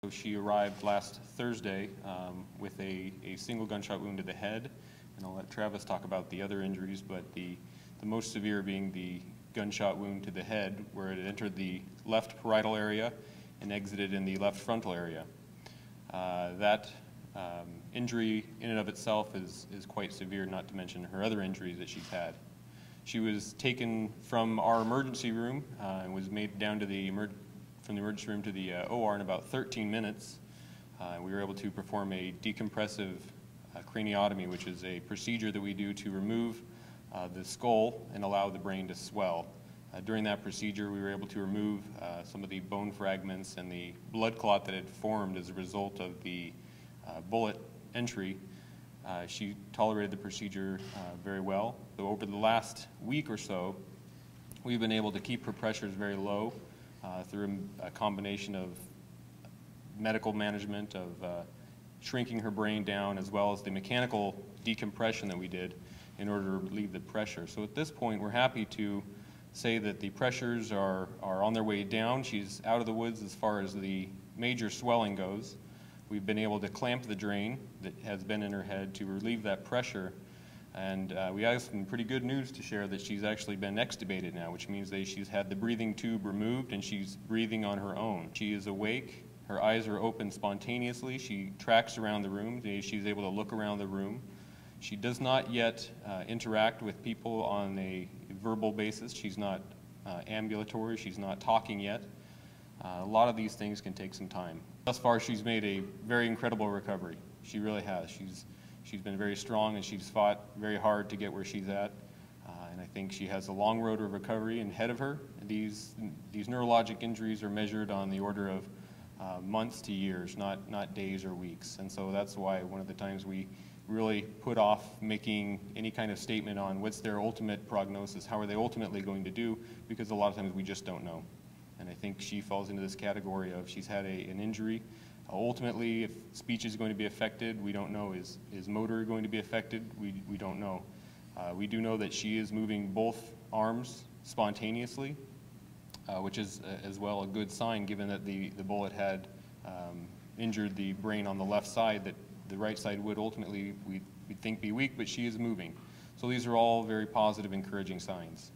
She arrived last Thursday with a single gunshot wound to the head, and I'll let Travis talk about the other injuries, but the most severe being the gunshot wound to the head, where it entered the left parietal area and exited in the left frontal area. That injury in and of itself is quite severe, not to mention her other injuries that she's had. She was taken from our emergency room and was made down to from the emergency room to the OR in about 13 minutes. We were able to perform a decompressive craniotomy, which is a procedure that we do to remove the skull and allow the brain to swell. During that procedure, we were able to remove some of the bone fragments and the blood clot that had formed as a result of the bullet entry. She tolerated the procedure very well. So over the last week or so, we've been able to keep her pressures very low through a combination of medical management, of shrinking her brain down, as well as the mechanical decompression that we did in order to relieve the pressure. So at this point, we're happy to say that the pressures are on their way down. She's out of the woods as far as the major swelling goes. We've been able to clamp the drain that has been in her head to relieve that pressure. And we have some pretty good news to share that she's actually been extubated now, which means that she's had the breathing tube removed and she's breathing on her own. She is awake. Her eyes are open spontaneously. She tracks around the room. She's able to look around the room. She does not yet interact with people on a verbal basis. She's not ambulatory. She's not talking yet. A lot of these things can take some time. Thus far, she's made a very incredible recovery. She really has. She's been very strong, and she's fought very hard to get where she's at. And I think she has a long road of recovery ahead of her. These neurologic injuries are measured on the order of months to years, not days or weeks. And so that's why one of the times we really put off making any kind of statement on what's their ultimate prognosis, how are they ultimately going to do, because a lot of times we just don't know. And I think she falls into this category of she's had an injury. Ultimately, if speech is going to be affected, we don't know. Is motor going to be affected? We don't know. We do know that she is moving both arms spontaneously, which is as well a good sign, given that the bullet had injured the brain on the left side, that the right side would ultimately, we think, be weak, but she is moving. So these are all very positive, encouraging signs.